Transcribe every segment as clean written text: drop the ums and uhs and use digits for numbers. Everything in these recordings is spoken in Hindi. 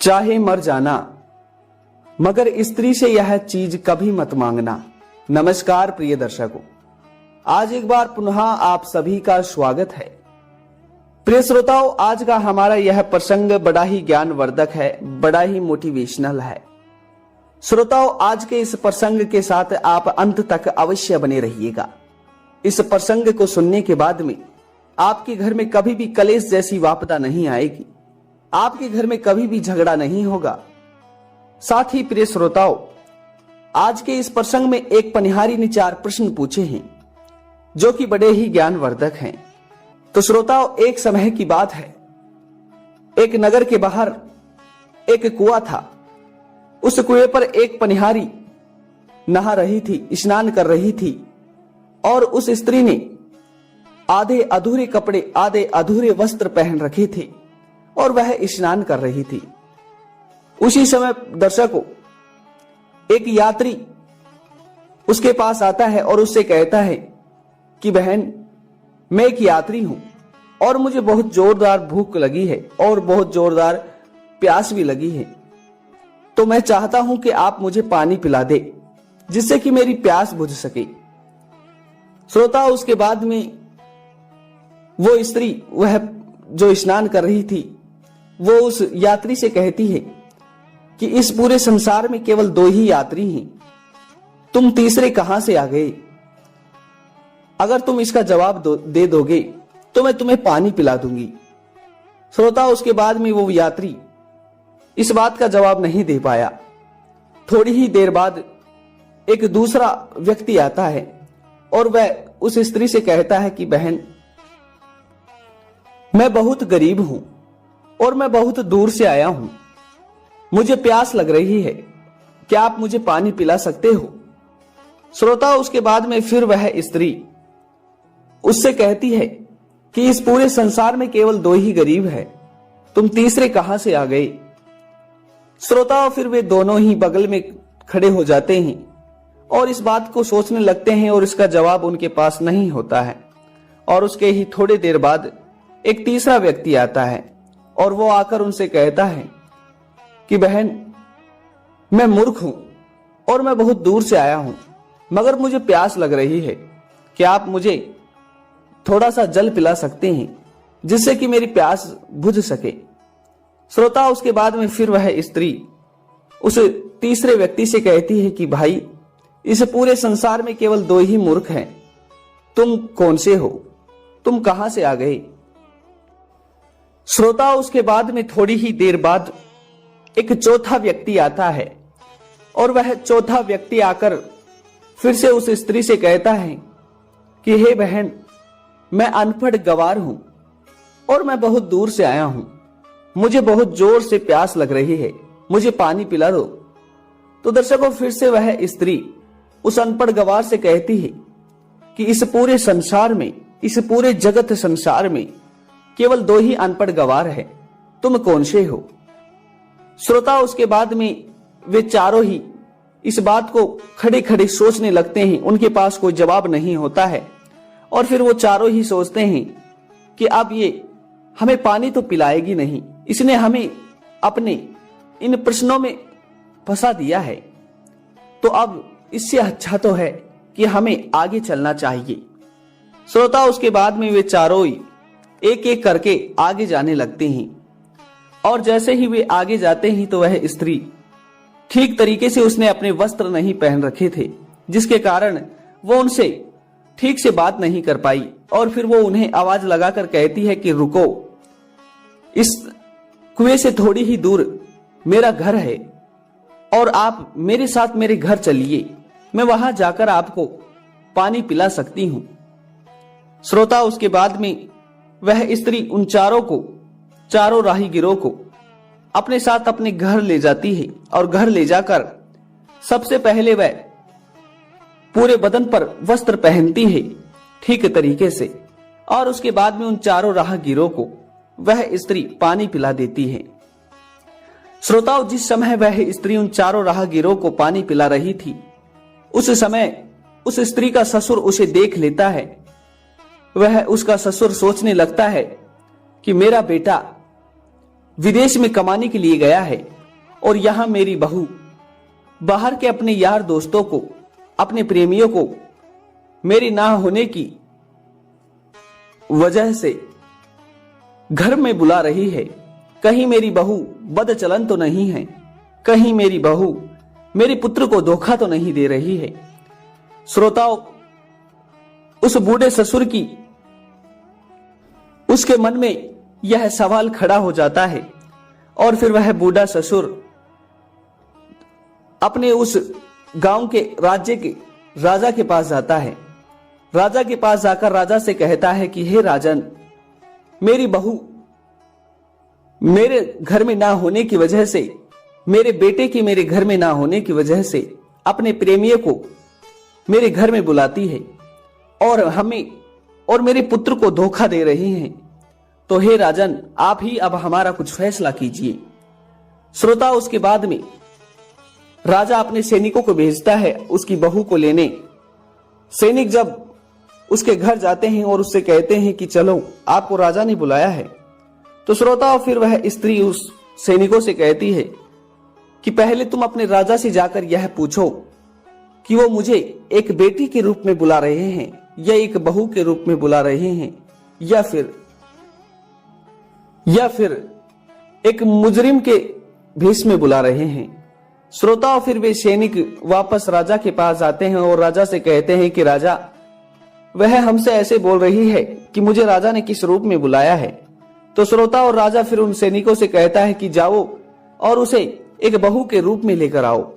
चाहे मर जाना, मगर स्त्री से यह चीज कभी मत मांगना। नमस्कार प्रिय दर्शकों, आज एक बार पुनः आप सभी का स्वागत है। प्रिय श्रोताओं, आज का हमारा यह प्रसंग बड़ा ही ज्ञानवर्धक है, बड़ा ही मोटिवेशनल है। श्रोताओं, आज के इस प्रसंग के साथ आप अंत तक अवश्य बने रहिएगा। इस प्रसंग को सुनने के बाद में आपके घर में कभी भी कलेश जैसी आपदा नहीं आएगी, आपके घर में कभी भी झगड़ा नहीं होगा। साथ ही प्रिय श्रोताओं, आज के इस प्रसंग में एक पनिहारी ने 4 प्रश्न पूछे हैं जो कि बड़े ही ज्ञानवर्धक हैं। तो श्रोताओं, एक समय की बात है, एक नगर के बाहर एक कुआं था। उस कुएं पर एक पनिहारी नहा रही थी, स्नान कर रही थी, और उस स्त्री ने आधे अधूरे कपड़े, आधे अधूरे वस्त्र पहन रखे थे और वह स्नान कर रही थी। उसी समय दर्शकों, एक यात्री उसके पास आता है और उससे कहता है कि बहन, मैं एक यात्री हूं और मुझे बहुत जोरदार भूख लगी है और बहुत जोरदार प्यास भी लगी है, तो मैं चाहता हूं कि आप मुझे पानी पिला दे जिससे कि मेरी प्यास बुझ सके। श्रोता, उसके बाद में वो स्त्री, वह जो स्नान कर रही थी, वो उस यात्री से कहती है कि इस पूरे संसार में केवल 2 ही यात्री हैं, तुम तीसरे कहां से आ गए? अगर तुम इसका जवाब दे दोगे तो मैं तुम्हें पानी पिला दूंगी। श्रोता, उसके बाद में वो यात्री इस बात का जवाब नहीं दे पाया। थोड़ी ही देर बाद एक दूसरा व्यक्ति आता है और वह उस स्त्री से कहता है कि बहन, मैं बहुत गरीब हूं और मैं बहुत दूर से आया हूं, मुझे प्यास लग रही है, क्या आप मुझे पानी पिला सकते हो? श्रोता, उसके बाद में फिर वह स्त्री उससे कहती है कि इस पूरे संसार में केवल 2 ही गरीब है, तुम तीसरे कहां से आ गए? श्रोता, फिर वे दोनों ही बगल में खड़े हो जाते हैं और इस बात को सोचने लगते हैं और इसका जवाब उनके पास नहीं होता है। और उसके ही थोड़ी देर बाद एक तीसरा व्यक्ति आता है और वो आकर उनसे कहता है कि बहन, मैं मूर्ख हूं और मैं बहुत दूर से आया हूं, मगर मुझे प्यास लग रही है, क्या आप मुझे थोड़ा सा जल पिला सकते हैं जिससे कि मेरी प्यास बुझ सके? श्रोता, उसके बाद में फिर वह स्त्री उस तीसरे व्यक्ति से कहती है कि भाई, इस पूरे संसार में केवल 2 ही मूर्ख हैं, तुम कौन से हो? तुम कहां से आ गए? श्रोता, उसके बाद में थोड़ी ही देर बाद एक चौथा व्यक्ति आता है और वह चौथा व्यक्ति आकर फिर से उस स्त्री से कहता है कि हे बहन, मैं अनपढ़ गवार हूं और मैं बहुत दूर से आया हूं, मुझे बहुत जोर से प्यास लग रही है, मुझे पानी पिला दो। तो दर्शकों, फिर से वह स्त्री उस अनपढ़ गवार से कहती है कि इस पूरे संसार में, इस पूरे जगत संसार में केवल 2 ही अनपढ़ गवार है, तुम कौन से हो? श्रोता, उसके बाद में वे चारों ही इस बात को खड़े खड़े सोचने लगते हैं। उनके पास कोई जवाब नहीं होता है और फिर वो चारों ही सोचते हैं कि अब ये हमें पानी तो पिलाएगी नहीं, इसने हमें अपने इन प्रश्नों में फंसा दिया है, तो अब इससे अच्छा तो है कि हमें आगे चलना चाहिए। श्रोता, उसके बाद में वे चारों ही एक एक करके आगे जाने लगते हैं और जैसे ही वे आगे जाते हैं तो वह स्त्री, ठीक तरीके से उसने अपने वस्त्र नहीं पहन रखे थे, जिसके कारण वो उनसे ठीक से बात नहीं कर पाई और फिर वो उन्हें आवाज लगाकर कहती है कि रुको, इस कुएं से थोड़ी ही दूर मेरा घर है और आप मेरे साथ मेरे घर चलिए, मैं वहां जाकर आपको पानी पिला सकती हूं। श्रोता, उसके बाद में वह स्त्री उन चारों राहगीरों को अपने साथ अपने घर ले जाती है और घर ले जाकर सबसे पहले वह पूरे बदन पर वस्त्र पहनती है ठीक तरीके से, और उसके बाद में उन चारों राहगीरों को वह स्त्री पानी पिला देती है। श्रोताओं, जिस समय वह स्त्री उन चारों राहगीरों को पानी पिला रही थी, उस समय उस स्त्री का ससुर उसे देख लेता है। वह उसका ससुर सोचने लगता है कि मेरा बेटा विदेश में कमाने के लिए गया है और यहां मेरी बहू बाहर के अपने यार दोस्तों को, अपने प्रेमियों को मेरी ना होने की वजह से घर में बुला रही है। कहीं मेरी बहू बदचलन तो नहीं है, कहीं मेरी बहू मेरे पुत्र को धोखा तो नहीं दे रही है। श्रोताओं, उस बूढ़े ससुर की उसके मन में यह सवाल खड़ा हो जाता है और फिर वह बूढ़ा ससुर अपने उस गांव के राज्य के राजा के पास जाता है। राजा के पास जाकर राजा से कहता है कि हे राजन, मेरी बहू मेरे घर में ना होने की वजह से, मेरे बेटे की मेरे घर में ना होने की वजह से अपने प्रेमियों को मेरे घर में बुलाती है और हमें और मेरे पुत्र को धोखा दे रही हैं। तो हे राजन, आप ही अब हमारा कुछ फैसला कीजिए। श्रोता, उसके बाद में राजा अपने सैनिकों को भेजता है उसकी बहू को लेने। सैनिक जब उसके घर जाते हैं और उससे कहते हैं कि चलो, आपको राजा ने बुलाया है, तो श्रोता फिर वह स्त्री उस सैनिकों से कहती है कि पहले तुम अपने राजा से जाकर यह पूछो कि वो मुझे एक बेटी के रूप में बुला रहे हैं या एक बहू के रूप में बुला रहे हैं या फिर एक मुजरिम के भेष में बुला रहे हैं। श्रोताओं, फिर वे सैनिक वापस राजा के पास आते हैं और राजा से कहते हैं कि राजा, वह हमसे ऐसे बोल रही है कि मुझे राजा ने किस रूप में बुलाया है। तो श्रोता और राजा फिर उन सैनिकों से कहता है कि जाओ और उसे एक बहू के रूप में लेकर आओ।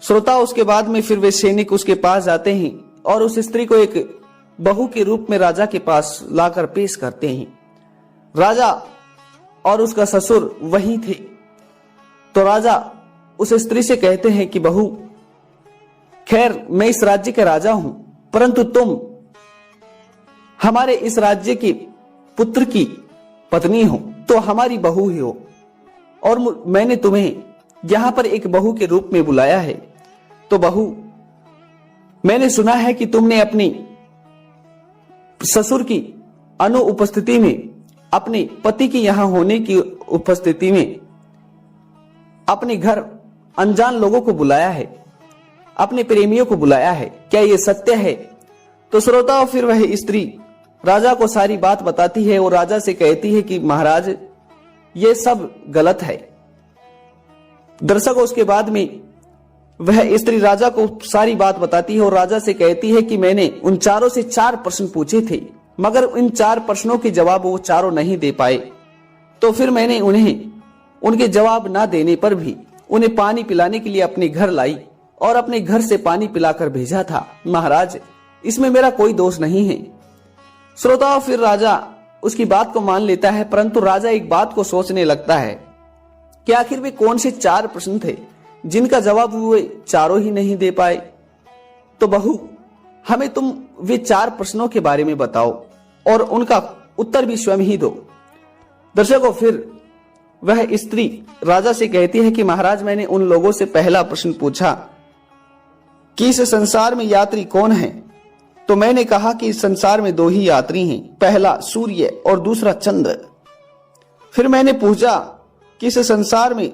श्रोता, उसके बाद में फिर वे सैनिक उसके पास जाते हैं और उस स्त्री को एक बहू के रूप में राजा के पास लाकर पेश करते हैं। राजा और उसका ससुर वहीं थे। तो राजा उस स्त्री से कहते हैं कि बहू, खैर मैं इस राज्य के राजा हूं, परंतु तुम हमारे इस राज्य के पुत्र की पत्नी हो, तो हमारी बहू ही हो और मैंने तुम्हें यहां पर एक बहू के रूप में बुलाया है। तो बहू, मैंने सुना है कि तुमने अपनी ससुर की अनुपस्थिति में, अपने पति की यहां होने की उपस्थिति में अपने घर अनजान लोगों को बुलाया है, अपने प्रेमियों को बुलाया है, क्या यह सत्य है? तो श्रोताओं, फिर वह स्त्री राजा को सारी बात बताती है और राजा से कहती है कि महाराज, यह सब गलत है। दर्शकों, उसके बाद में वह स्त्री राजा को सारी बात बताती है और राजा से कहती है कि मैंने उन चारों से 4 प्रश्न पूछे थे, मगर इन 4 प्रश्नों के जवाब वो चारों नहीं दे पाए। तो फिर मैंने उन्हें उनके जवाब ना देने पर भी उन्हें पानी पिलाने के लिए अपने घर लाई और अपने घर से पानी पिलाकर भेजा था। महाराज, इसमें मेरा कोई दोष नहीं है। श्रोताओं, फिर राजा उसकी बात को मान लेता है, परंतु राजा एक बात को सोचने लगता है कि आखिर वे कौन से 4 प्रश्न थे जिनका जवाब वे चारों ही नहीं दे पाए। तो बहू, हमें तुम वे 4 प्रश्नों के बारे में बताओ और उनका उत्तर भी स्वयं ही दो। दर्शकों, फिर वह स्त्री राजा से कहती है कि महाराज, मैंने उन लोगों से पहला प्रश्न पूछा कि इस संसार में यात्री कौन है। तो मैंने कहा कि इस संसार में 2 ही यात्री हैं, पहला सूर्य और दूसरा चंद्र। फिर मैंने पूछा कि इस संसार में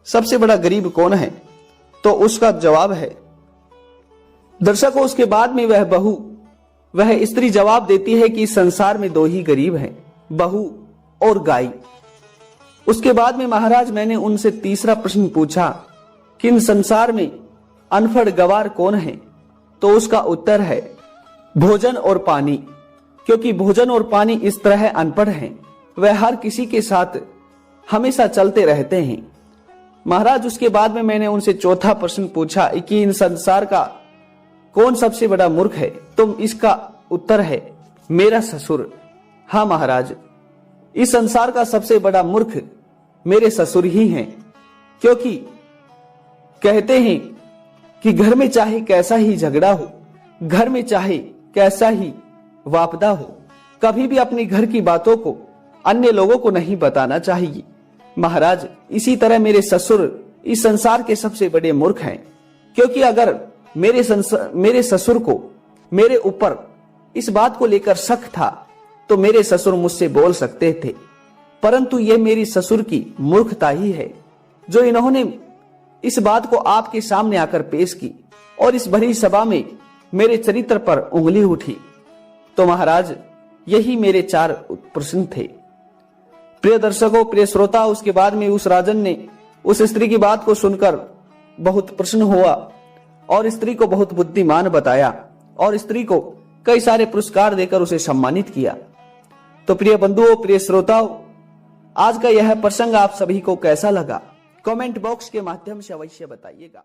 सबसे बड़ा गरीब कौन है, तो उसका जवाब है। दर्शकों, उसके बाद में वह स्त्री जवाब देती है कि इस संसार में 2 ही गरीब हैं, बहू और गाय। उसके बाद में महाराज, मैंने उनसे तीसरा प्रश्न पूछा कि इन संसार में अनपढ़ गवार कौन है, तो उसका उत्तर है भोजन और पानी, क्योंकि भोजन और पानी इस तरह अनपढ़ हैं, वह हर किसी के साथ हमेशा चलते रहते हैं। महाराज, उसके बाद में मैंने उनसे चौथा प्रश्न पूछा कि इन संसार का कौन सबसे बड़ा मूर्ख है, तो इसका उत्तर है मेरा ससुर। हाँ महाराज, इस संसार का सबसे बड़ा मूर्ख मेरे ससुर ही हैं, क्योंकि कहते हैं कि घर में चाहे कैसा ही झगड़ा हो, घर में चाहे कैसा ही वापदा हो, कभी भी अपने घर की बातों को अन्य लोगों को नहीं बताना चाहिए। महाराज, इसी तरह मेरे ससुर इस संसार के सबसे बड़े मूर्ख हैं, क्योंकि अगर मेरे ससुर को मेरे ऊपर इस बात को लेकर शक था तो मेरे ससुर मुझसे बोल सकते थे। परंतु ये मेरी ससुर की मूर्खता ही है जो इन्होंने इस बात को आपके सामने आकर पेश की और इस भरी सभा में मेरे चरित्र पर उंगली उठी। तो महाराज, यही मेरे 4 प्रश्न थे। प्रिय दर्शकों, प्रिय श्रोता, उसके बाद में उस राजन ने उस स्त्री की बात को सुनकर बहुत प्रसन्न हुआ और स्त्री को बहुत बुद्धिमान बताया और स्त्री को कई सारे पुरस्कार देकर उसे सम्मानित किया। तो प्रिय बंधुओं, प्रिय श्रोताओं, आज का यह प्रसंग आप सभी को कैसा लगा? कमेंट बॉक्स के माध्यम से अवश्य बताइएगा।